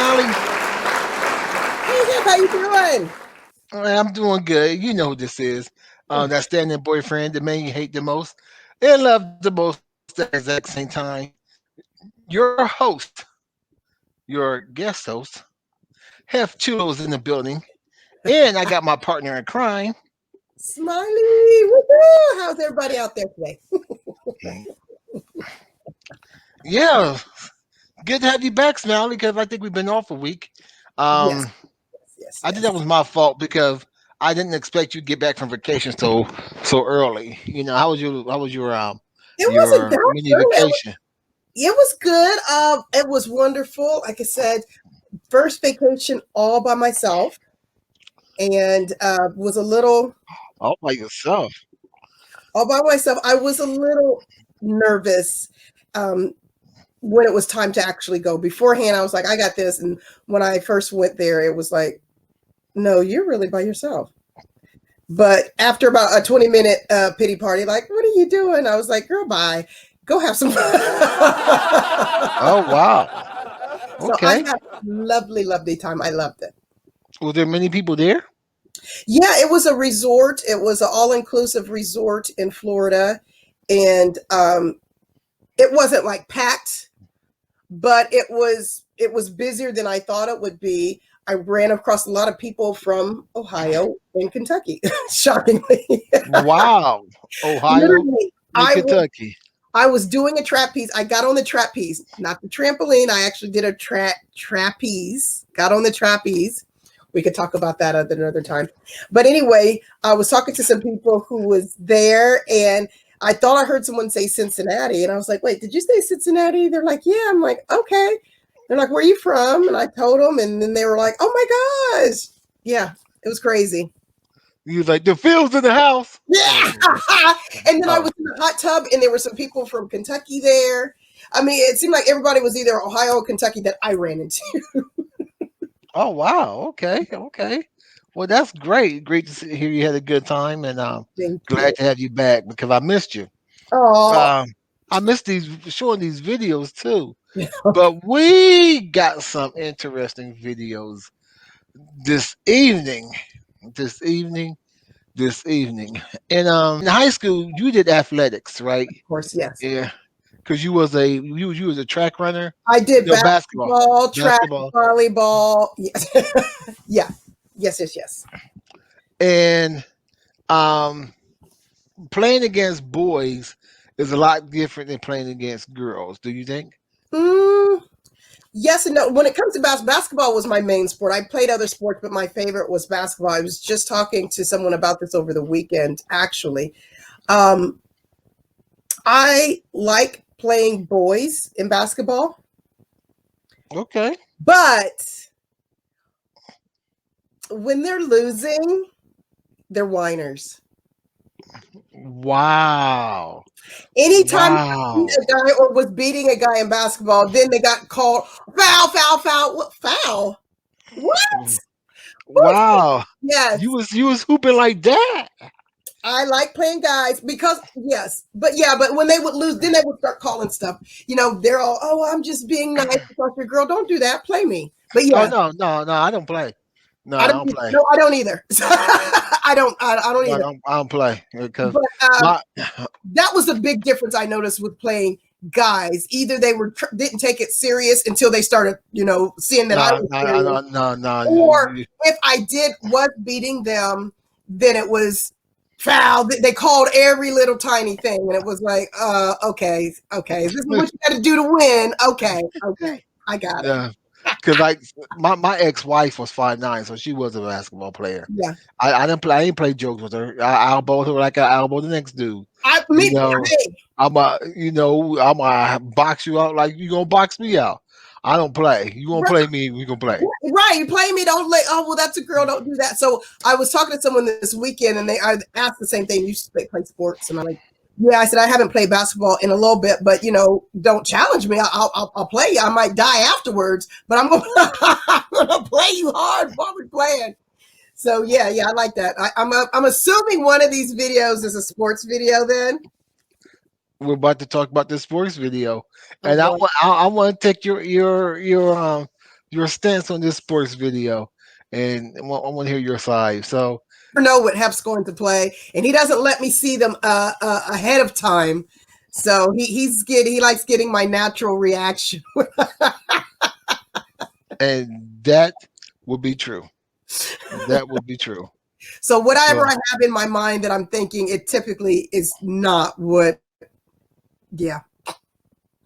Smiley? Hey, Jeff, how you doing? I'm doing good. You know who this is. That standing boyfriend, the man you hate the most and love the most at the exact same time. Your host, your guest host, Hef Chulos in the building. And I got my partner in crime. Smiley, woohoo! How's everybody out there today? Yeah, good to have you back, Smiley, because I think we've been off a week. Yes, Um, yes, I think that yes. was my fault because I didn't expect you to get back from vacation so early. It wasn't your that mini early. vacation? It was good. It was wonderful. Like I said, first vacation all by myself, and was a little All by yourself. all by myself. I was a little nervous um, when it was time to actually go. Beforehand, I was like, I got this. And when I first went there, it was like, no, you're really by yourself. But after about a 20-minute pity party, like, what are you doing? I was like, girl, bye. Go have some fun. Oh wow. So I Okay. had a lovely, lovely time. I loved it. Were there many people there? Yeah, it was a resort. It was an all-inclusive resort in Florida. And it wasn't like packed, but it was busier than I thought it would be. I ran across a lot of people from Ohio and Kentucky, shockingly. Wow. Ohio Literally, and Kentucky. I was doing a trapeze. I got on the trapeze, not the trampoline. I actually did a trapeze. Got on the trapeze. We could talk about that at another time. But anyway, I was talking to some people who was there, and I thought I heard someone say Cincinnati, and I was like, "Wait, did you say Cincinnati?" They're like, "Yeah." I'm like, "Okay." They're like, "Where are you from?" And I told them, and then they were like, "Oh my gosh, yeah, it was crazy." You was like, the field's in the house. Yeah. And then I Oh, was in the hot tub, and there were some people from Kentucky there. I mean, it seemed like everybody was either Ohio or Kentucky that I ran into. oh wow. Okay. Okay. Well, that's great. Great to hear you had a good time, and Thank glad you. to have you back because I missed you. Oh, Um, I missed these showing these videos too. But we got some interesting videos this evening. This evening. This evening. And in high school, you did athletics, right? of course, yes. Yeah, because you was a track runner. I did No, basketball. basketball, track, Basketball. volleyball. Yes. Yeah. Yes, yes, yes. And um, playing against boys is a lot different than playing against girls. Do you think? Mm, yes and no. When it comes to basketball was my main sport. I played other sports, but my favorite was basketball. I was just talking to someone about this over the weekend, actually. Um, I like playing boys in basketball, Okay. but when they're losing, they're whiners. Wow. Anytime I beat Wow. a guy or was beating a guy in basketball, then they got called foul, foul, foul. What foul? What? Who? Wow. Yes, You was hooping like that. I like playing guys because yes, but yeah, but when they would lose, then they would start calling stuff. They're all, oh, I'm just being nice because your girl. Don't do that. Play me. But Oh yeah, no, I don't play. No, I I don't. don't play. No, I don't either. I don't No, either. I don't play because But my that was a big difference I noticed with playing guys. Either they didn't take it serious until they started, seeing that I no was serious, no no no. or if I was beating them, then it was foul. They called every little tiny thing, and it was like, okay, this is what you got to do to win. Okay, I got it. Yeah, because like my ex wife was 5'9", so she was a basketball player. Yeah, I didn't play. I didn't play jokes with her. I elbowed her like I elbowed the next dude. You know, hey, I'm a box you out like you gonna box me out. I don't play. You gonna play me? We gonna play. right, you play me, don't let, oh, well, that's a girl, don't do that. So I was talking to someone this weekend, and I asked the same thing. You used to play sports, and I'm like, yeah, I said, I haven't played basketball in a little bit, but don't challenge me. I'll play you. I might die afterwards, but I'm gonna play you hard while we're playing. So yeah, I like that. I'm assuming one of these videos is a sports video then. We're about to talk about this sports video, Oh and boy. I want to take your your stance on this sports video, and I want to hear your side. So, Know what Hef's going to play, and he doesn't let me see them ahead of time. So he likes getting my natural reaction. and that would be true. That would be true. So whatever So, I have in my mind that I'm thinking, it typically is not what. Yeah.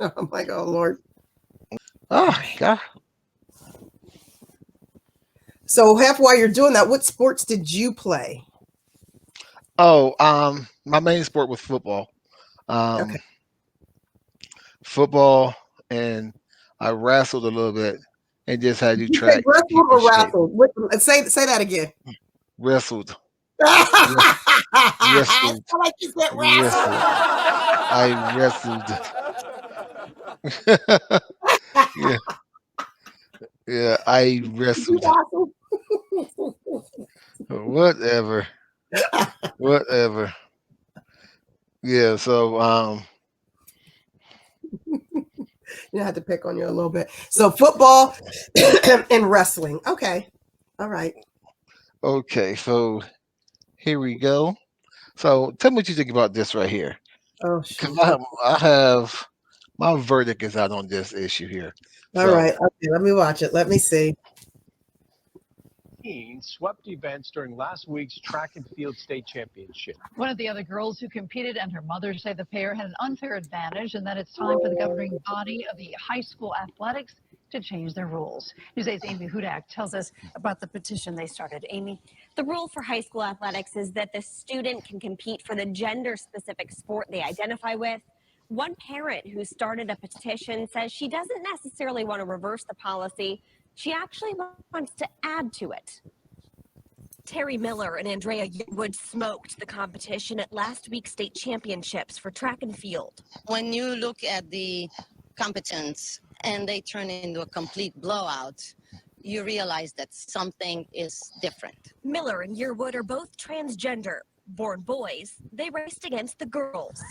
I'm like, oh Lord. oh yeah. So Hef, while you're doing that, what sports did you play? Oh, my main sport was football. Okay. Um, football, and I wrestled a little bit, and just had to do You say track to wrestled keep in or shape. wrestled? Say that again. Wrestled, Wres- I wrestled, feel like you said wrestled. I wrestled. wrestled. Yeah, yeah. I You wrestled. wrestled. Whatever, whatever. Yeah. So, You had to pick on you a little bit. So football and wrestling. Okay. All right. okay. So here we go. So tell me what you think about this right here, Oh because shoot. I have my verdict is out on this issue here. All So right. Okay. Let me watch it. Let me see. Swept events during last week's track and field state championship. One of the other girls who competed and her mother say the pair had an unfair advantage and that it's time for the governing body of the high school athletics to change their rules. Newsay's Amy Hudak tells us about the petition they started. Amy. The rule for high school athletics is that the student can compete for the gender-specific sport they identify with. One parent who started a petition says she doesn't necessarily want to reverse the policy. She actually wants to add to it. Terry Miller and Andrea Wood smoked the competition at last week's state championships for track and field. When you look at the competence and they turn into a complete blowout, you realize that something is different. Miller and Yearwood are both transgender. Born boys, they raced against the girls.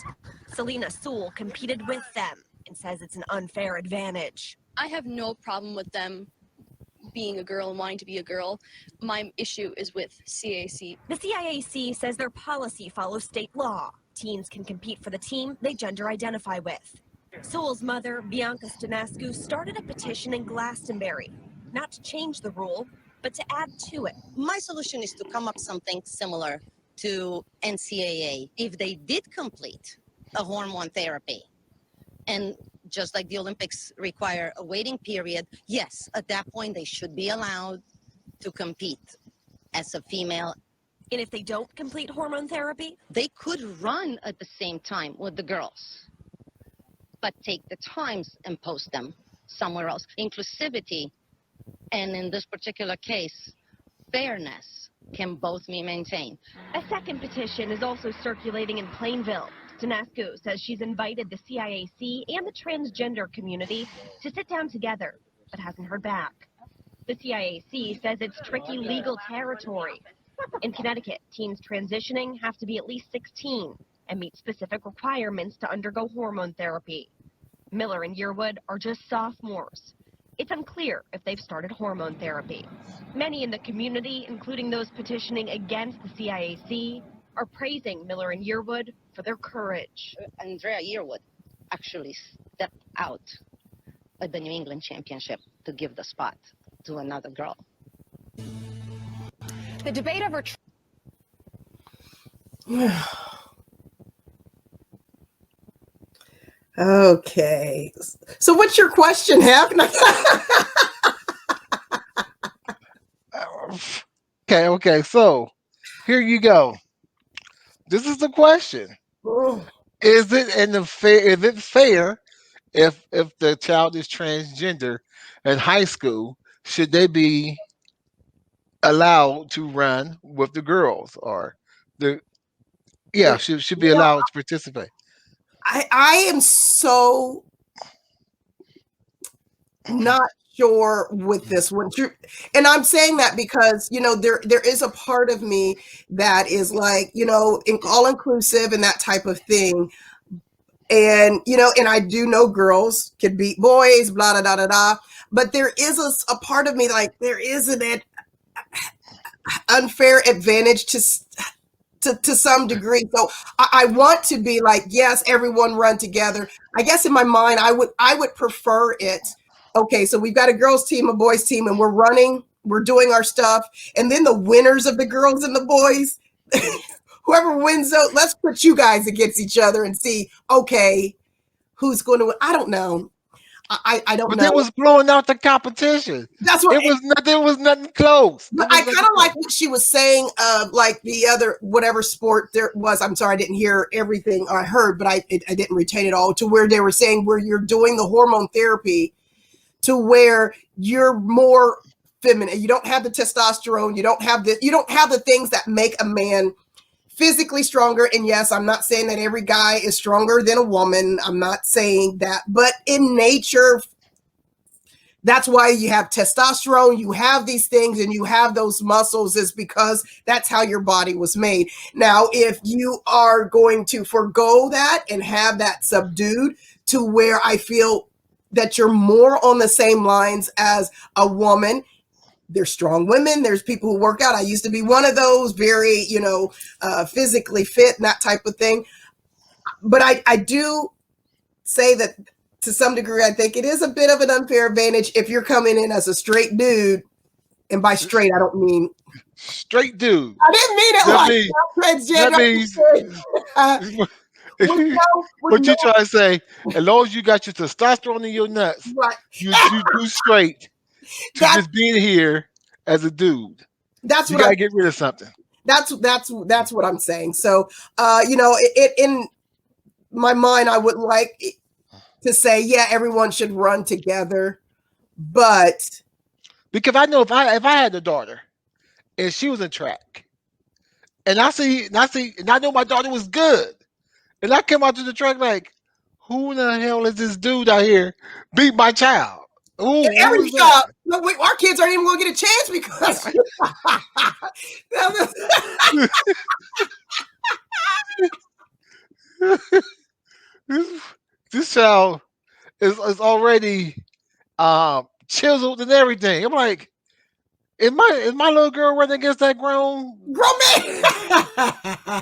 Selena Sewell competed with them and says it's an unfair advantage. I have no problem with them being a girl and wanting to be a girl. My issue is with CAC. The CIAC says their policy follows state law. Teens can compete for the team they gender identify with. Sewell's mother, Bianca Stanascu, started a petition in Glastonbury, not to change the rule, but to add to it. My solution is to come up something similar to NCAA. If they did complete a hormone therapy, and just like the Olympics require a waiting period, yes, at that point they should be allowed to compete as a female. And if they don't complete hormone therapy, they could run at the same time with the girls, but take the times and post them somewhere else. Inclusivity, and in this particular case, fairness can both be maintained. A second petition is also circulating in Plainville. Stanascu says she's invited the CIAC and the transgender community to sit down together, but hasn't heard back. The CIAC says it's tricky legal territory. In Connecticut, teens transitioning have to be at least 16 and meet specific requirements to undergo hormone therapy. Miller and Yearwood are just sophomores. It's unclear if they've started hormone therapy. Many in the community, including those petitioning against the CIAC, are praising Miller and Yearwood for their courage. Andrea Yearwood actually stepped out at the New England Championship to give the spot to another girl. The debate over Okay. So what's your question, Hef? okay. So here you go. This is the question: Is it fair if the child is transgender in high school? Should they be allowed to run with the girls, or the should be allowed to participate? I am so not sure with this one. And I'm saying that because, there is a part of me that is like, all inclusive and that type of thing. And, and I do know girls could beat boys, blah, da, da, da, da. but there is a part of me like there is an unfair advantage to some degree. So I want to be like, yes, everyone run together. I guess in my mind, I would prefer it. Okay, so we've got a girls team, a boys team, and we're running, we're doing our stuff. And then the winners of the girls and the boys, whoever wins those, let's put you guys against each other and see, okay, who's going to win. I don't know. I don't know. But it was blowing out the competition. That's what There was nothing close. But I kind of like what she was saying, like the other whatever sport there was. I'm sorry, I didn't hear everything I heard, but I didn't retain it all. To where they were saying where you're doing the hormone therapy, to where you're more feminine. You don't have the testosterone. You don't have the things that make a man physically stronger. And yes, I'm not saying that every guy is stronger than a woman. I'm not saying that, but in nature, that's why you have testosterone, you have these things, and you have those muscles is because that's how your body was made. Now, if you are going to forego that and have that subdued to where I feel that you're more on the same lines as a woman, there's strong women. There's people who work out. I used to be one of those, very, physically fit and that type of thing. But I do say that to some degree, I think it is a bit of an unfair advantage if you're coming in as a straight dude. And by straight, I don't mean straight dude. I didn't mean it that means, what you trying to say, as long as you got your testosterone in your nuts, right. you do straight. Just being here as a dude, that's you what gotta get rid of something. That's what I'm saying. So, in my mind, I would like to say, yeah, everyone should run together, but because I know if I had a daughter and she was in track, and I know my daughter was good, and I came out to the track like, who in the hell is this dude out here beat my child? Ooh, our kids aren't even going to get a chance because this child is already chiseled and everything. I'm like, is my little girl running against that grown man?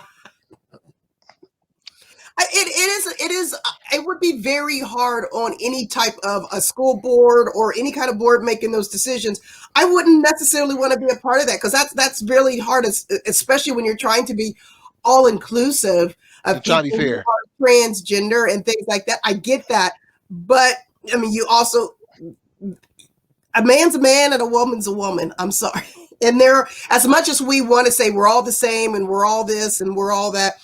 It would be very hard on any type of a school board or any kind of board making those decisions. I wouldn't necessarily want to be a part of that because that's really hard, especially when you're trying to be all inclusive of people who are transgender and things like that. I get that, but I mean, you also, a man's a man and a woman's a woman. I'm sorry, and as much as we want to say we're all the same and we're all this and we're all that,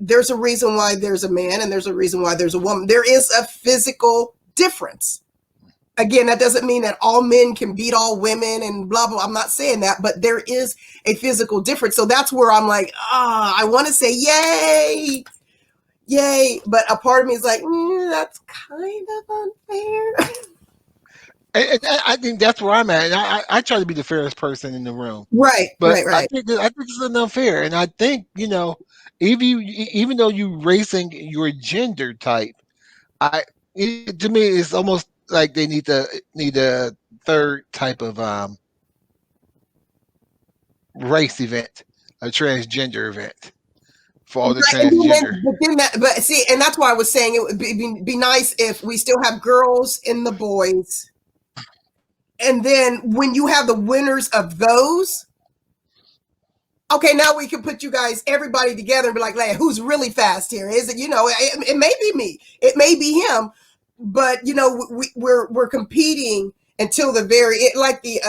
there's a reason why there's a man and there's a reason why there's a woman. There is a physical difference. Again, that doesn't mean that all men can beat all women and blah, blah. I'm not saying that, but there is a physical difference. So that's where I'm like, I want to say, yay. But a part of me is like, that's kind of unfair. And I think that's where I'm at. And I try to be the fairest person in the room. Right, but right. I think it's unfair. And I think, even though you racing your gender type, to me it's almost like they need a third type of race event, a transgender event for all the transgender. But see, and that's why I was saying it would be nice if we still have girls in the boys, and then when you have the winners of those. Okay, now we can put you guys, everybody together and be like, who's really fast here? Is it, it may be me, it may be him, but we're competing until the very, like the,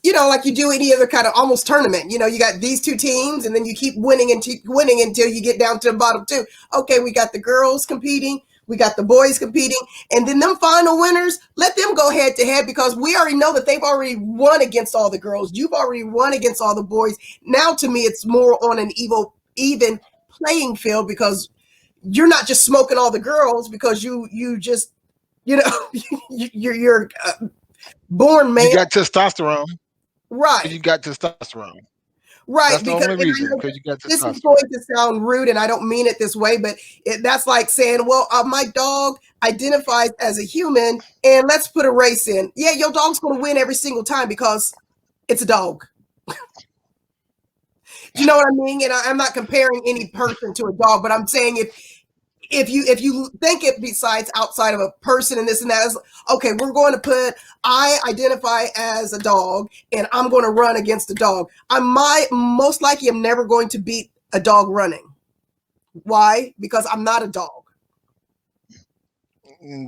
like you do any other kind of almost tournament. You got these two teams and then you keep winning until you get down to the bottom two. Okay, we got the girls competing. We got the boys competing, and then them final winners, let them go head to head because we already know that they've already won against all the girls. You've already won against all the boys. Now, to me, it's more on an even playing field because you're not just smoking all the girls because you just, you're born man. You got testosterone. Right. You got testosterone. Right, That's the because only and I reason, know because you got this is testosterone. going to sound rude, and I don't mean it this way, but that's like saying, "Well, my dog identifies as a human, and let's put a race in." Yeah, your dog's going to win every single time because it's a dog. Do you know what I mean? And I'm not comparing any person to a dog, but I'm saying if you think it besides outside of a person and this and that, is okay, we're going to put I identify as a dog and I'm going to run against a dog. Most likely I'm never going to beat a dog running. Why? Because I'm not a dog.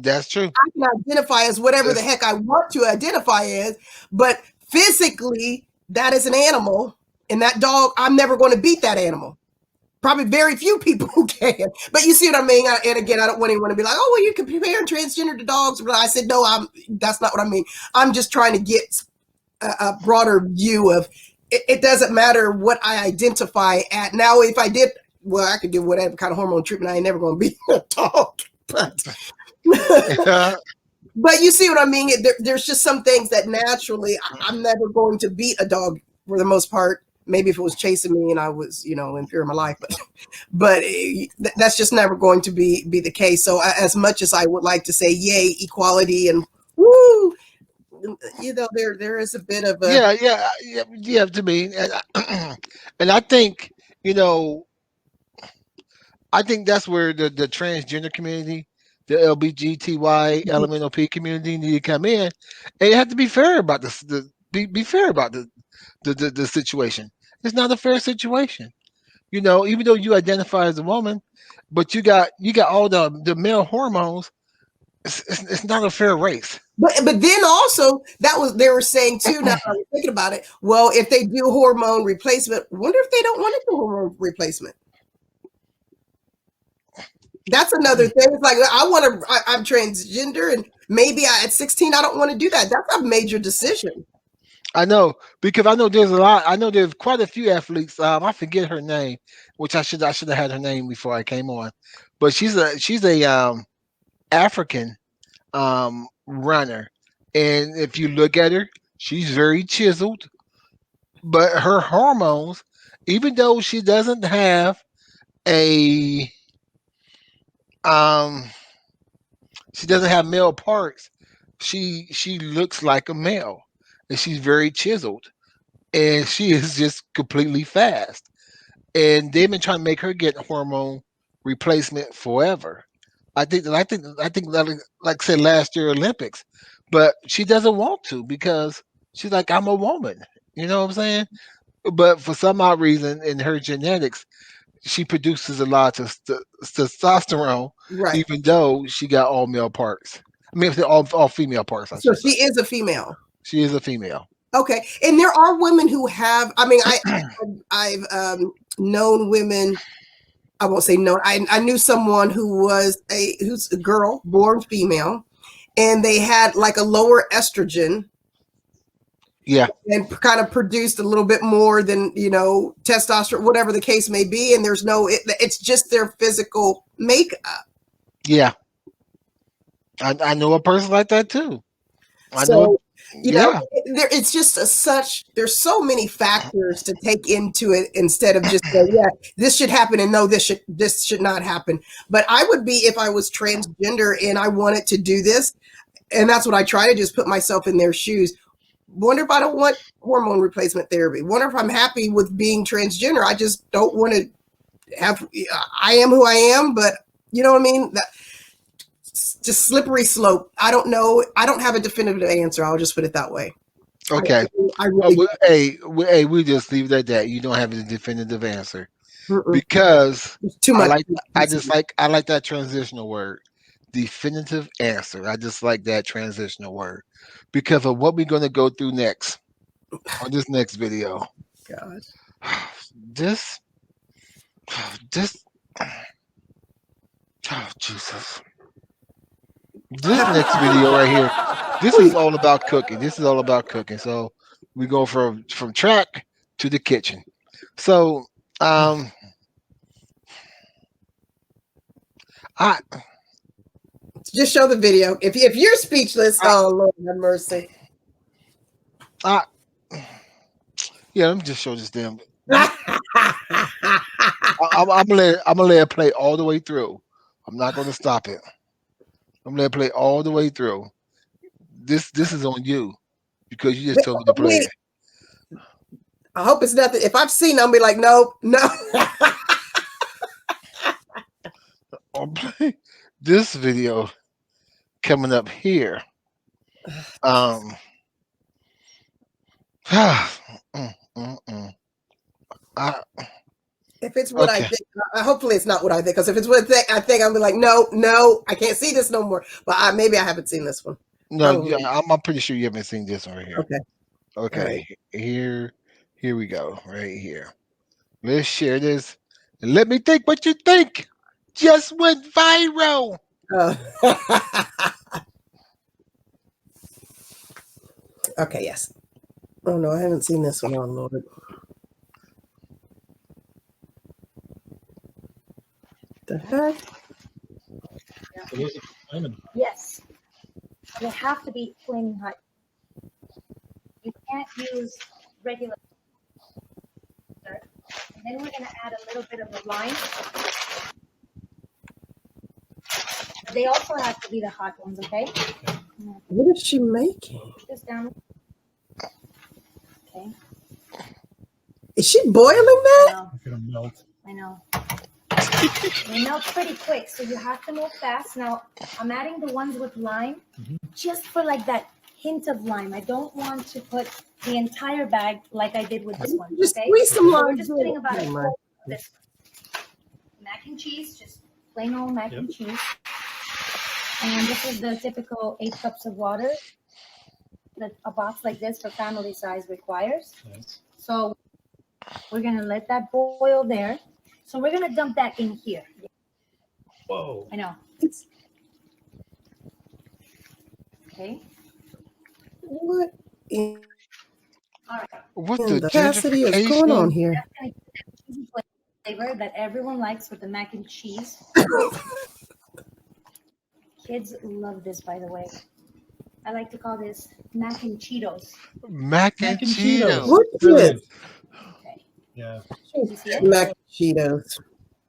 That's true. I can identify as whatever the That's, heck I want to identify as, but physically that is an animal, and that dog, I'm never going to beat that animal. Probably very few people who can, but you see what I mean. And again, I don't want anyone to be like, "Oh, well, you're comparing transgender to dogs." But I said, no, that's not what I mean. I'm just trying to get a broader view of it doesn't matter what I identify at. Now, if I did, well, I could give whatever kind of hormone treatment. I ain't never going to be a dog, but but you see what I mean. There's just some things that naturally I'm never going to beat a dog for the most part. Maybe if it was chasing me and I was, in fear of my life, but that's just never going to be the case. So as much as I would like to say, yay, equality and woo, there is a bit of a yeah. To me, and I think you know, I think that's where the transgender community, the LBGTY LMNOP community need to come in, and you have to be fair about this. Be fair about the situation. It's not a fair situation. Even though you identify as a woman, but you got all the male hormones. It's not a fair race. but then also they were saying too. Now I was thinking about it. Well, if they do hormone replacement, wonder if they don't want to do hormone replacement. That's another thing. It's like I'm transgender, and maybe at 16 I don't want to do that. That's a major decision. I know because I know there's a lot. I know there's quite a few athletes. I forget her name, which I should have had her name before I came on, but she's a African runner, and if you look at her, she's very chiseled, but her hormones, even though a um she doesn't have male parts, she looks like a male, and she's very chiseled, and she is just completely fast. And they've been trying to make her get hormone replacement forever. I think like I said last year Olympics, but she doesn't want to because she's like, I'm a woman. You know what I'm saying? But for some odd reason in her genetics, she produces a lot of testosterone, Right. even though she got all male parts. I mean, all female parts, I So should say. she is a female. She is a female. Okay, and there are women who have. I mean, I've known women. I won't say known. I knew someone who's a girl born female, and they had like a lower estrogen. Yeah. And kind of produced a little bit more than testosterone, whatever the case may be. And there's it's just their physical makeup. Yeah. I know a person like that too. So, Yeah. it's just there's so many factors to take into it instead of just saying, yeah, this should happen and no, this should not happen. But I would be, if I was transgender and I wanted to do this, and that's what I try to just put myself in their shoes. Wonder if I don't want hormone replacement therapy. Wonder if I'm happy with being transgender. I just don't want to I am who I am, but you know what I mean? Just slippery slope. I don't know. I don't have a definitive answer. I'll just put it that way. Okay. I really we just leave it at that. You don't have a definitive answer Mm-mm. because Too much. I like that transitional word, definitive answer. I just like that transitional word because of what we're going to go through next on this next video. God. This, oh Jesus. This next video right here, this is all about cooking. This is all about cooking. So we go from track to the kitchen. So I Just show the video. If you're speechless, oh Lord have mercy. yeah, let me just show this damn. I'm gonna let it play all the way through. I'm not gonna stop it. I'm gonna let it play all the way through. This is on you because you just told me to play Wait, it. I hope it's nothing. If I've seen, I'll be like, no, no. I'll play this video coming up here. Um, mm, mm, mm. I, If it's what I okay, think, hopefully it's not what I think. Because if it's what I think, I'll be like, no, no, I can't see this no more. But maybe I haven't seen this one. no, yeah, Probably. I'm pretty sure you haven't seen this one right here. Okay. All right. Okay, here we go, right here. Let's share this. And let me think what you think. Just went viral. Uh, okay. Yes. Oh no, I haven't seen this one. Oh Lord. The heck? So those are Flmin. Yes, they have to be flaming hot. You can't use regular. And then we're gonna add a little bit of the lime. They also have to be the hot ones, okay? What is she making? Just down. Okay. Is she boiling that? No, It's gonna melt. I know. They melt pretty quick, so you have to move fast. Now, I'm adding the ones with lime, just for like that hint of lime. I don't want to put the entire bag like I did with this one. Just Okay, squeeze some so we're lime. just putting about a Never fourth mind. of this mac and cheese, just plain old mac and cheese. And this is the typical 8 cups of water that a box like this for family size requires. Nice. So we're gonna let that boil there. So we're gonna dump that in here. Whoa. I know. Okay. What in All right. What the the Cassidy is going on gentrification? here? That's gonna give that cheesy flavor that everyone likes with the mac and cheese. Kids love this, by the way. I like to call this mac and Cheetos. Mac and Mac and Cheetos. Cheetos. What is Brilliant. Okay. Yeah. You see it? mac and Cheetos?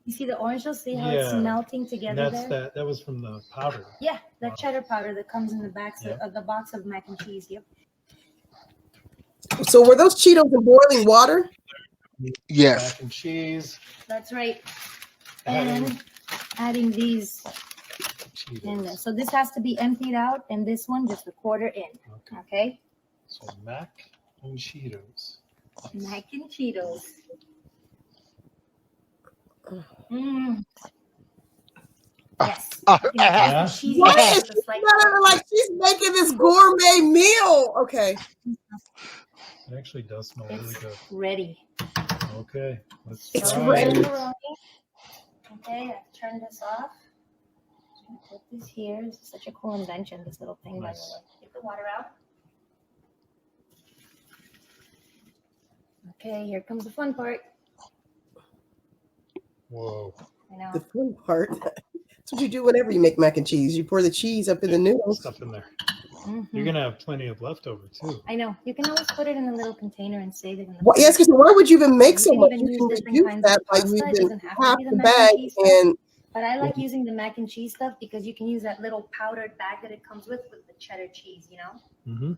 You see the orange? You'll see how it's Yeah. melting And together that's there. that was from the powder. Yeah, that cheddar powder that comes in the backs Yeah. of the box of mac and cheese. Yep. So were those Cheetos in boiling water? Yes. Mac and cheese. That's right. Adding And adding these in there. Cheetos. So this has to be emptied out, and this one just a quarter in. Okay. Okay. So mac and Cheetos. Mac and Cheetos. Mm. Yes. Yeah. Cheesy What is just like like she's making this gourmet meal? Okay. It actually does smell really it's good. ready. Okay. Let's It's try ready. it. Macaroni. Okay, I've turned this off. Just gonna put this here. This is such a cool invention, this little thing, by the Nice. way. Get the water out. Okay, here comes the fun part. Whoa. I know. The fun part. That's what you do whenever you make mac and cheese. You pour the cheese up in the noodles. Stuff in there. Mhm. You're gonna have plenty of leftover too. I know. You can always put it in a little container and save it in the Well, yes, because why would you even make You so can much? even You use can different reduce kinds that of by pasta. It using doesn't have to half be the the mac and bag cheese stuff. and But I like using the mac and cheese stuff because you can use that little powdered bag that it comes with the cheddar cheese, you know? Mm-hmm.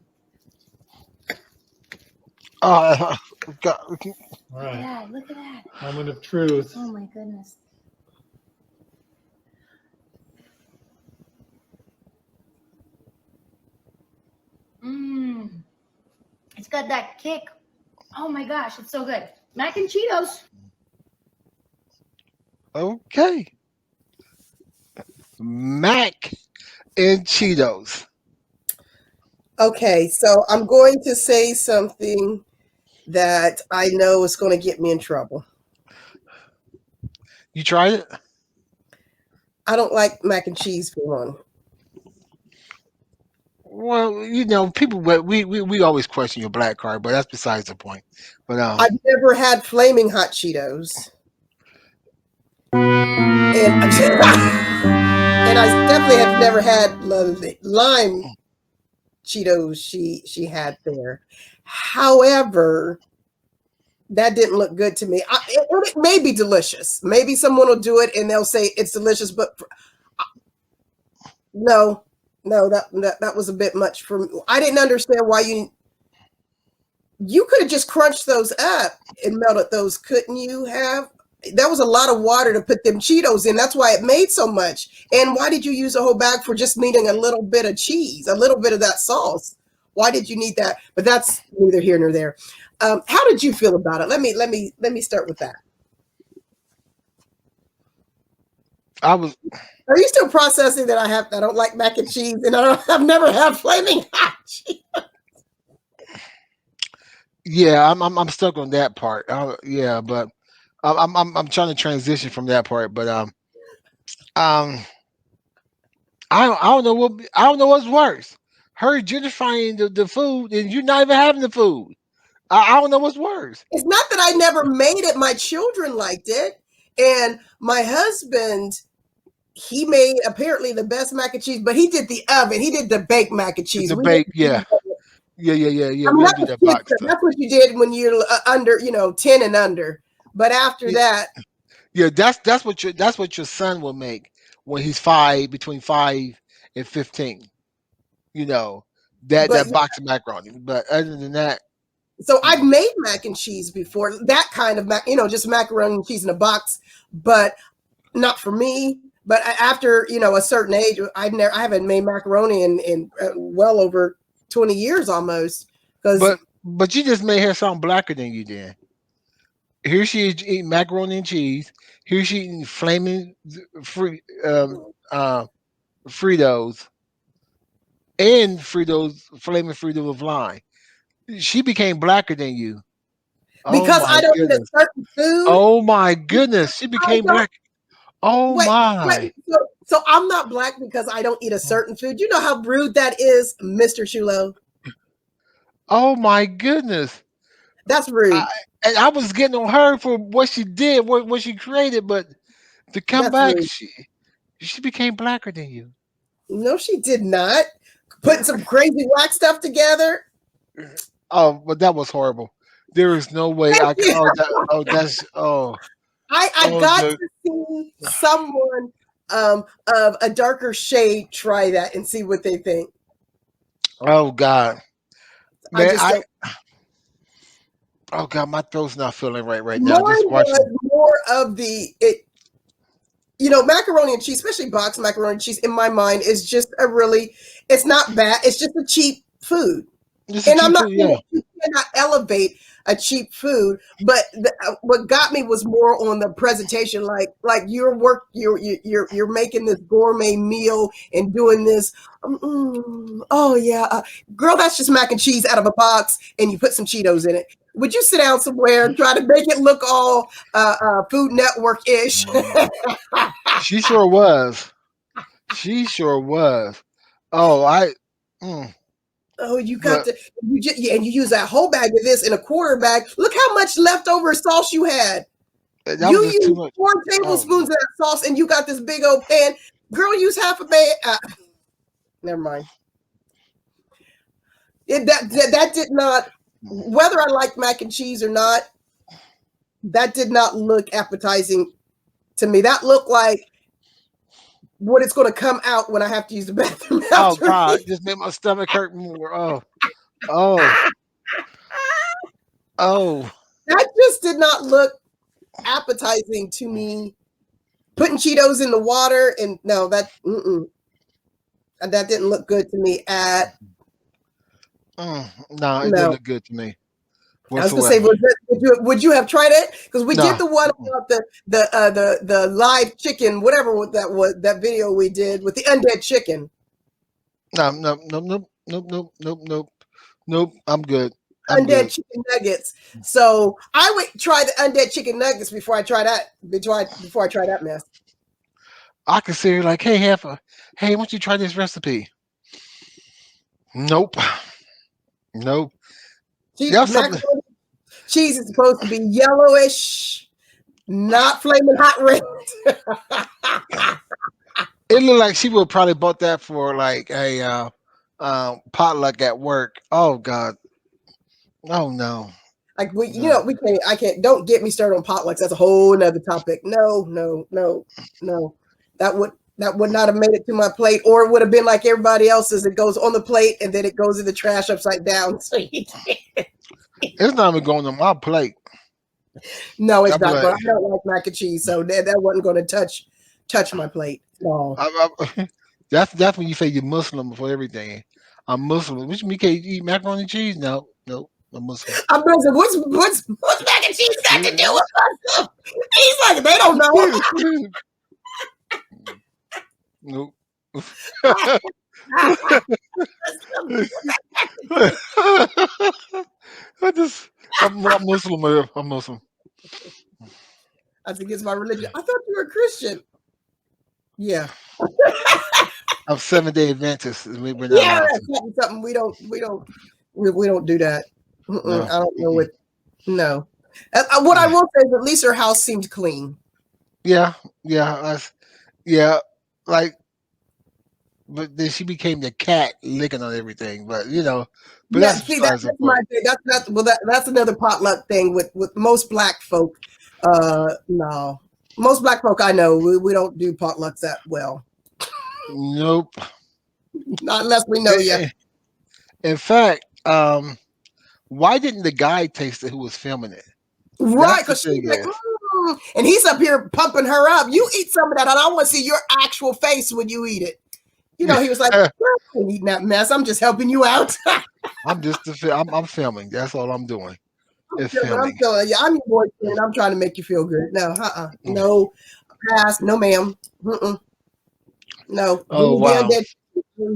God, All Look at right. that. Look at that. Moment of truth. Oh my goodness. Mmm. It's got that kick. Oh my gosh, it's so good. Mac and Cheetos. okay. Mac and Cheetos. okay, so I'm going to say something that I know is going to get me in trouble. You tried it? I don't like mac and cheese for one. Well, you know, people we always question your black card, but that's besides the point. But I've never had flaming hot Cheetos. And, and I definitely have never had lime Cheetos she had there. However, That didn't look good to me. It may be delicious. Maybe someone will do it and they'll say it's delicious, but no, that was a bit much for me. I didn't understand why you could have just crunched those up and melted those, couldn't you have? That was a lot of water to put them Cheetos in. That's why it made so much. And why did you use a whole bag for just needing a little bit of cheese, a little bit of that sauce? Why did you need that? But that's neither here nor there. How did you feel about it? Let me start with that. Are you still processing that I don't like mac and cheese and I've never had flaming hot cheese? Yeah, I'm stuck on that part. Yeah, but I'm trying to transition from that part, but um I don't know what's worse. Her gentrifying the food and you not even having the food. I don't know what's worse. It's not that I never made it. My children liked it, and my husband, he made apparently the best mac and cheese, but he did the oven. He did the baked mac and cheese. The bake, yeah. Yeah. I We mean, don't do that box stuff. that's what you did when you're under, 10 and under. But after that, yeah, that's what your son will make when he's between 5 and 15. That box of macaroni. But other than that, so I've made mac and cheese before. That kind of just macaroni and cheese in a box, but not for me. But after a certain age, I haven't made macaroni in well over 20 years almost. But you just made her sound blacker than you did. Here she is eating macaroni and cheese. Here she eating flaming Fritos and flaming Fritos with lime. She became blacker than you. Because I don't eat a certain food. Oh my goodness, she became black. Oh my. So I'm not black because I don't eat a certain food. You know how rude that is, Mr. Shulo? Oh my goodness. That's rude. And I was getting on her for what she did, what she created, but to come back, rude. She became blacker than you. No, she did not. Putting some crazy wax stuff together. Oh, but that was horrible. There is no way I could. I got to see someone of a darker shade try that and see what they think. Oh God, man! Oh God, my throat's not feeling right now. More of the macaroni and cheese, especially boxed macaroni and cheese, in my mind is just it's not bad. It's just a cheap food. And I'm not, you cannot elevate a cheap food, but what got me was more on the presentation. Like you're making this gourmet meal and doing this. Oh yeah, girl, that's just mac and cheese out of a box, and you put some Cheetos in it. Would you sit down somewhere and try to make it look all Food Network-ish? She sure was. She sure was. Oh, Oh, you got and you use that whole bag of this in a quarter bag. Look how much leftover sauce you had. You used 4 tablespoons of that sauce, and you got this big old pan. Girl, use half a bag. Never mind. That did not. Whether I like mac and cheese or not, that did not look appetizing to me. That looked like what it's going to come out when I have to use the bathroom. Oh God, it just made my stomach hurt more. Oh. That just did not look appetizing to me. Putting Cheetos in the water and that didn't look good to me at. No, it didn't look good to me. I was gonna say, would you have tried it? Because we did the one about the live chicken, whatever that was, that video we did with the undead chicken. Nope. I'm good. Undead chicken nuggets. So I would try the undead chicken nuggets before I try that. Before I try that mess. I could say like, hey, Heifer, why don't you try this recipe? Nope. Cheese is supposed to be yellowish, not flaming hot red. It looked like she would probably bought that for like a potluck at work. Oh God. Oh no. Like we can't. I can't. Don't get me started on potlucks. That's a whole nother topic. No. That would not have made it to my plate, or it would have been like everybody else's. It goes on the plate and then it goes in the trash upside down. So you can't. It's not even going on my plate. No, it's I'll be not. But like- I don't like mac and cheese, so that wasn't going to touch my plate. No. That's when you say you're Muslim for everything. I'm Muslim. Which mean you can't eat macaroni and cheese? No, I'm Muslim. I'm Muslim. What's mac and cheese got to do with Muslim? He's like, they don't know. Nope. I'm Muslim. I'm Muslim. That's against my religion. I thought you were a Christian. Yeah. I'm 7-day Adventist. We're not Yeah, allowed that's to. something we don't do that. No. I don't know what. No. What I will say is at least her house seemed clean. Yeah. Like, but then she became the cat licking on everything. But Yeah, that's see, besides that's the my point. thing. That's another potluck thing with most black folk. No, most black folk I know we don't do potlucks that well. Nope. Not unless we know you. In fact, why didn't the guy taste it who was filming it? Right, That's because the she's thing like, is. and he's up here pumping her up. You eat some of that, and I want to see your actual face when you eat it. He was like, "You're not eating that mess. I'm just helping you out." I'm filming. That's all I'm doing. It's I'm filming. telling you, I'm your boyfriend. And I'm trying to make you feel good. No, no, pass, no, ma'am. No. Oh, wow.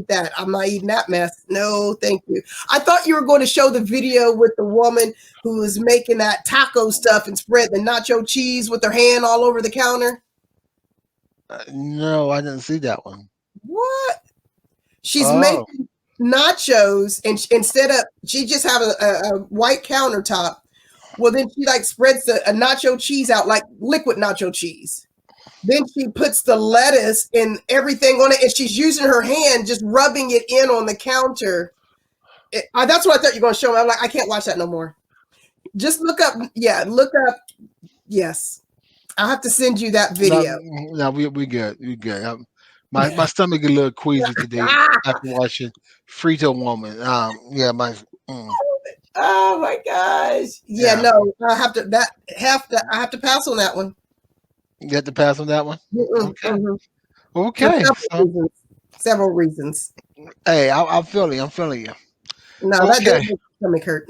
That I'm not eating that mess. No, thank you. I thought you were going to show the video with the woman who was making that taco stuff and spread the nacho cheese with her hand all over the counter. No, I didn't see that one. What? She's Oh. making nachos, and she just have a white countertop. Well, then she like spreads a nacho cheese out like liquid nacho cheese. Then she puts the lettuce and everything on it, and she's using her hand, just rubbing it in on the counter. That's what I thought you were going to show me. I'm like, I can't watch that no more. Just look up. Yeah, look up. Yes. I'll have to send you that video. No, we good. We good. My stomach a little queasy today after watching Frito Woman. Yeah, Oh my gosh. Yeah, no, I have to pass on that one. You have to pass on that one? Okay. Mhm. Okay. For several reasons. Hey, I'm feeling you. No, that didn't make my stomach hurt.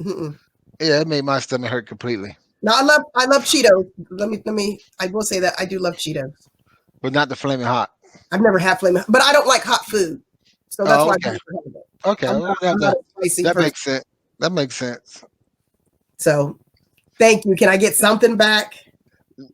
Yeah, it made my stomach hurt completely. No, I love Cheetos. Let me. I will say that I do love Cheetos, but not the Flaming Hot. I've never had Flmin, but I don't like hot food, so that's why. Okay. Okay, that makes sense. That makes sense. So, thank you. Can I get something back?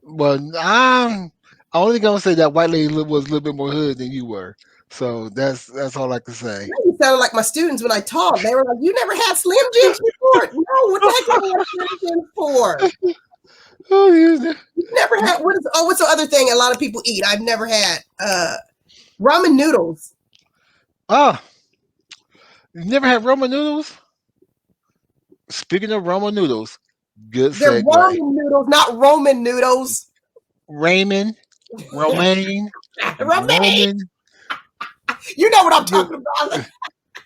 Well, I'm only gonna say that white lady was a little bit more hood than you were. So that's all I can say. You sounded like my students when I taught. They were like, "You never had Slim Jims before?" No, what the heck are you Slim Jims for? Oh, you never had what's the other thing a lot of people eat? I've never had ramen noodles. Oh, you never had Roman noodles? Speaking of Roman noodles, good They're segue. ramen noodles, not Roman noodles. Romaine. Romaine. You know what I'm talking about.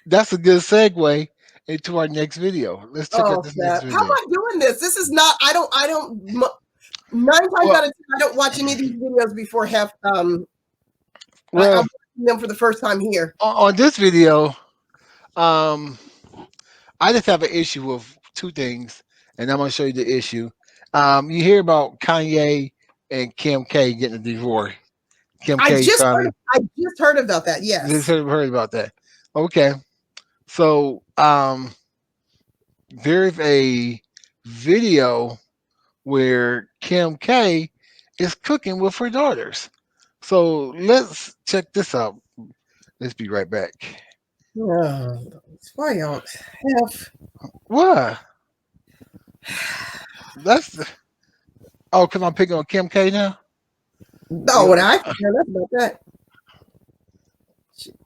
That's a good segue into our next video. Let's check out this next video. How am I doing this? This is not. I don't. 9 times out of 10, I don't watch any of these videos before I'm watching them for the first time here. On this video, I just have an issue with two things, and I'm going to show you the issue. You hear about Kanye and Kim K getting a divorce. I just heard about that. Yes, just heard about that. Okay, so there's a video where Kim K is cooking with her daughters. So let's check this out. Let's be right back. Why y'all have what? That's because I'm picking on Kim K now. No, what I care less about that.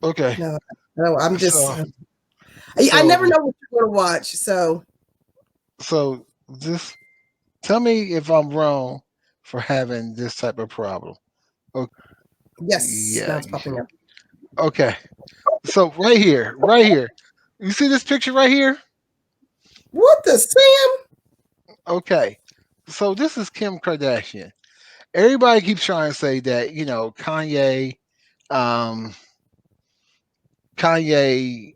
Okay. No, I'm just. I never know what you're going to watch. So Just tell me if I'm wrong for having this type of problem. Okay. Yes, now Yeah. it's popping up. Okay. So right here. You see this picture right here? What the Sam? Okay. So this is Kim Kardashian. Everybody keeps trying to say that, um, Kanye,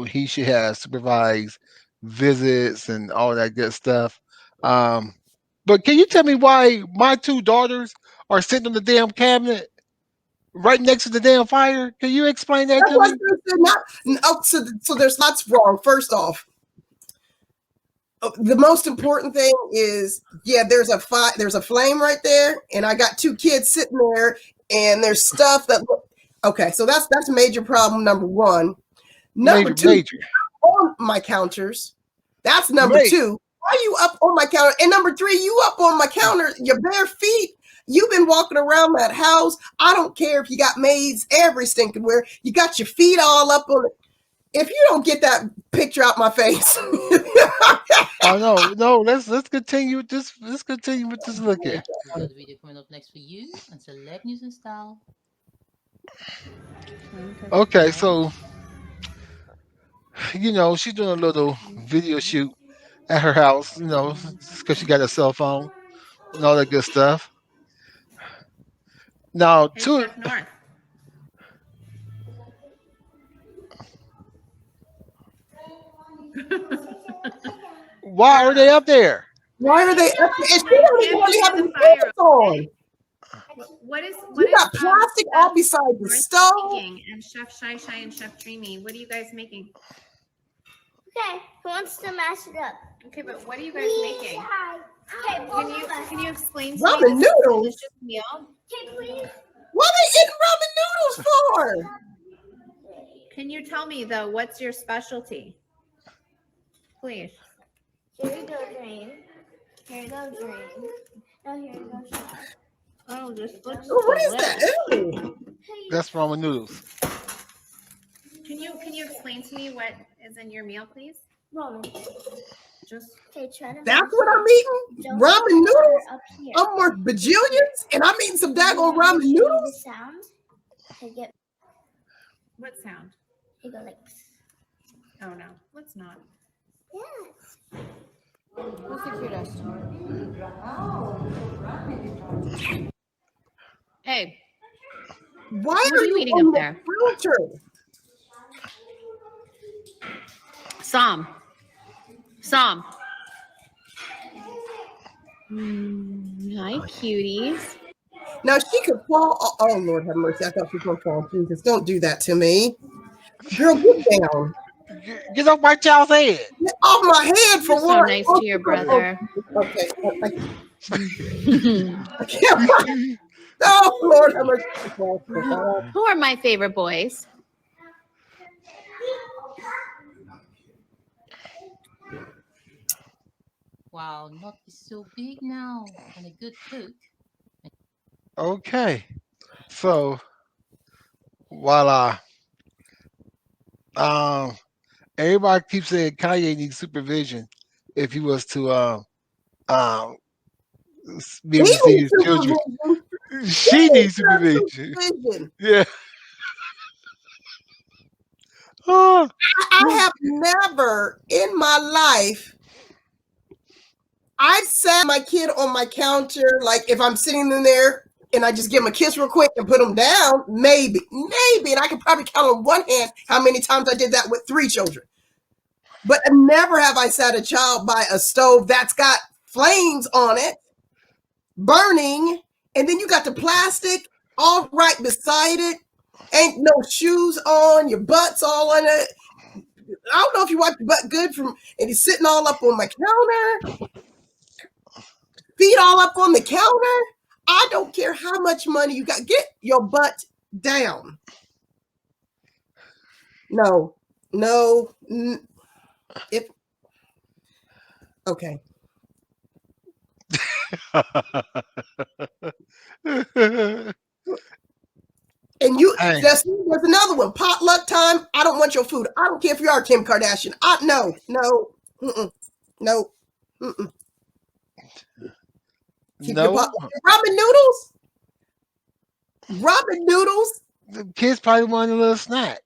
he should have supervised visits and all that good stuff. Um, but can you tell me why my two daughters are sitting on the damn cabinet right next to the damn fire? Can you explain that That's to what me? they're not. Oh, so there's lots wrong. First off, the most important thing is, yeah, there's a flame right there, and I got two kids sitting there, and there's stuff that. Okay, so that's major problem number one. Number Major, two, major, on my counters. That's number major. two. Why are you up on my counter? And number three, you up on my counter, your bare feet. You've been walking around that house. I don't care if you got maids every stinking where. You got your feet all up on it. If you don't get that picture out my face. Oh no. Let's continue with this. Let's continue with this look here. Another video coming up next for you on Select News and Style. Okay, so she's doing a little video shoot at her house. Because she got a cell phone and all that good stuff. Now, Hey, Chef North. why are they up there? Why are they up there? And she don't even really have any pants on. What is You got plastic all beside the stove. making? And Chef Shy Shy and Chef Dreamy, what are you guys making? Okay, who wants to mash it up? Okay, but what are you guys making? Okay, Can you explain to Ramen me this noodles? delicious meal? please. What are they eating ramen noodles for? Can you tell me though, what's your specialty? Please. Here you go, Dream. Here you go, Dream. Now here you go, Chef. Oh, this looks Oh, what is delicious. that? Ew. That's ramen noodles. Can you explain to me what is in your meal, please? Ramen. Just Okay, try to That's mash what I'm it. eating? Don't Ramen put the noodles? water up here. I'm worth bajillions and I'm eating some daggone You ramen hear noodles? the sound? Okay, get what sound? you go like Oh no, let's not. yes. Who's the cutest? Hey, Why What are are you you eating on up the there? filter? Sam. Hi, cuties. Now she could fall. Oh, Lord have mercy. I thought she was going to fall. Jesus, don't do that to me. Girl, get down. Get off my child's head. Get off my head for You're so what? nice Oh, to your brother. Okay. I can't. Oh, Lord have mercy. Who are my favorite boys? Wow, not so big now and a good cook. Okay. So voila. Um, everybody keeps saying Kanye needs supervision if he was to um be He able to see needs his children. supervision. She needs supervision. Supervision. Yeah. Oh, I have never in my life. I've sat my kid on my counter, like if I'm sitting in there and I just give him a kiss real quick and put him down, maybe. And I could probably count on one hand how many times I did that with 3 children. But never have I sat a child by a stove that's got flames on it, burning, and then you got the plastic all right beside it. Ain't no shoes on, your butt's all on it. I don't know if you wipe your butt good from, and he's sitting all up on my counter, feet all up on the counter. I don't care how much money you got. Get your butt down. No. If okay. And you, Hey. there's another one. Potluck time. I don't want your food. I don't care if you are Kim Kardashian. No. Mm-mm. Keep your No, pot. Ramen noodles. Ramen noodles. the kids probably want a little snack,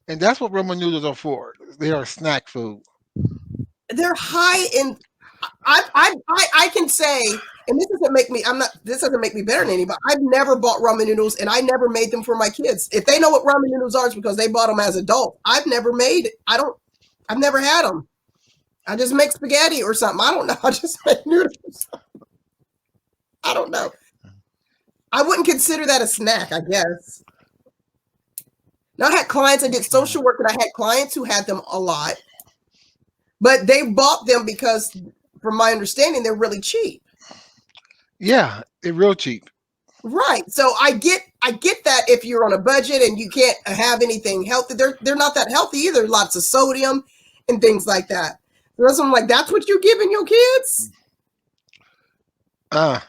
and that's what ramen noodles are for. They are snack food. They're high in. I can say, and this doesn't make me. I'm not. This doesn't make me better than anybody. I've never bought ramen noodles, and I never made them for my kids. If they know what ramen noodles are, it's because they bought them as adults. I've never made. I don't. I've never had them. I just make spaghetti or something. I don't know. I just make noodles. I don't know. I wouldn't consider that a snack, I guess. Now I had clients. I did social work, and I had clients who had them a lot, but they bought them because, from my understanding, they're really cheap. Yeah, they're real cheap. Right. So I get that if you're on a budget and you can't have anything healthy, they're not that healthy either. Lots of sodium and things like that. So I'm like, that's what you're giving your kids? That's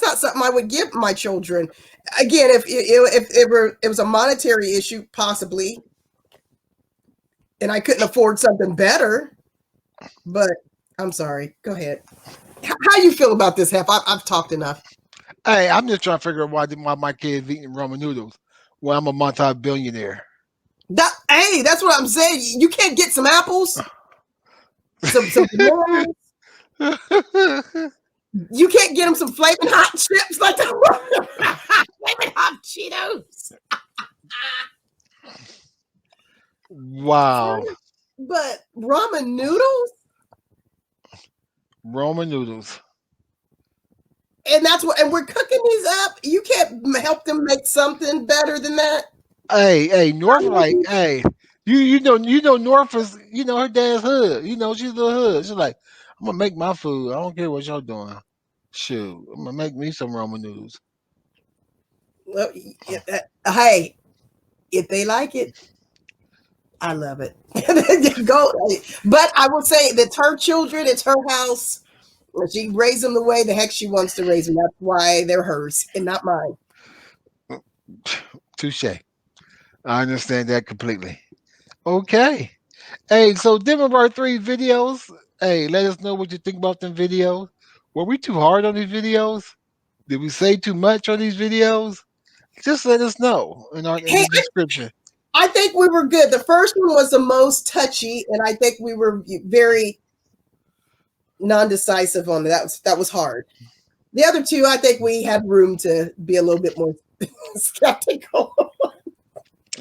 not something I would give my children. Again, if it was a monetary issue, possibly, and I couldn't afford something better. But I'm sorry. Go ahead. How you feel about this, Hef? I've talked enough. Hey, I'm just trying to figure out why my kids eating ramen noodles. Well, I'm a multi-billionaire. Hey, that's what I'm saying. You can't get some apples, some bananas. You can't get them some flaming hot chips like the flaming hot Cheetos. Wow. But ramen noodles? Ramen noodles. And that's what, and we're cooking these up. You can't help them make something better than that. Hey, North, like, hey, you know, North is, her dad's hood. She's the hood. She's like, I'm gonna make my food. I don't care what y'all doing. Shoot, I'm gonna make me some ramen noodles. Well, hey, if they like it, I love it. Go. But I will say that her children, it's her house. She raised them the way the heck she wants to raise them. That's why they're hers and not mine. Touche. I understand that completely. Okay. Hey, so them of our 3 videos. Hey, let us know what you think about them videos. Were we too hard on these videos? Did we say too much on these videos? Just let us know in the description. I think we were good. The first one was the most touchy, and I think we were very non-decisive on it. That was hard. The other 2, I think we had room to be a little bit more skeptical.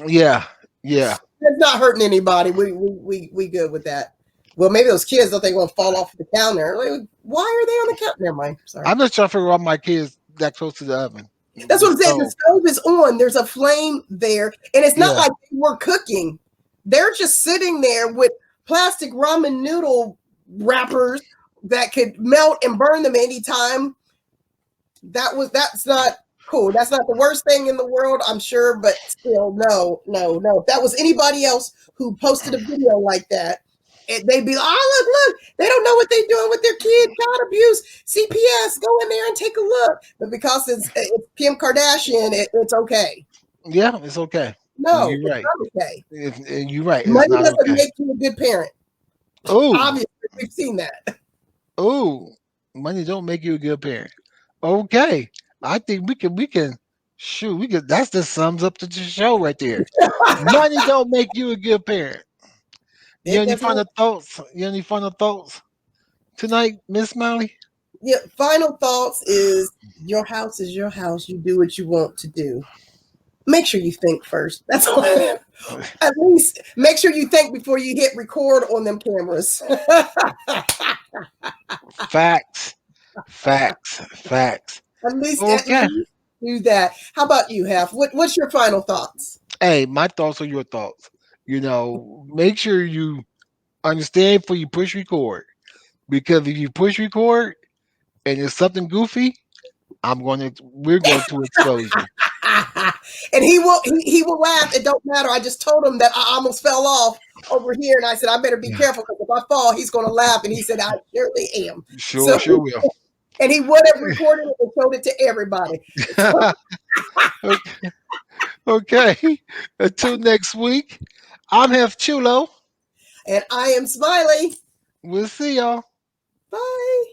Yeah. It's not hurting anybody. We good with that. Well, maybe those kids don't think gonna fall off the counter. Like, why are they on the counter? Never mind. Sorry. I'm just trying to figure out my kids that close to the oven. That's what I'm saying. The stove is on. There's a flame there, and it's not like they were cooking. They're just sitting there with plastic ramen noodle wrappers that could melt and burn them anytime. That's not cool. That's not the worst thing in the world, I'm sure, but still, no. If that was anybody else who posted a video like that, they'd be like, oh, look, they don't know what they're doing with their kid, child abuse, CPS, go in there and take a look. But because it's Kim Kardashian, it's okay. Yeah, it's okay. No, you're right. It's not okay. You're right. Money doesn't make you a good parent. Oh, obviously, we've seen that. Oh, money don't make you a good parent. Okay, I think we can. Shoot, we could. That's just sums up the show right there. Money don't make you a good parent. You have any final thoughts? Tonight, Miss Smiley? Yeah, final thoughts is your house is your house. You do what you want to do. Make sure you think first. That's all. At least make sure you think before you hit record on them cameras. Facts. At least do that. How about you, Hef? What's your final thoughts? Hey, my thoughts are your thoughts. Make sure you understand before you push record. Because if you push record and it's something goofy, we're going to expose you. And he will laugh. It don't matter. I just told him that I almost fell off over here, and I said I better be careful because if I fall, he's going to laugh. And he said I surely am. Sure will. And he would have recorded it and showed it to everybody. Okay. Until next week, I'm Hef Chulo. And I am Smiley. We'll see y'all. Bye.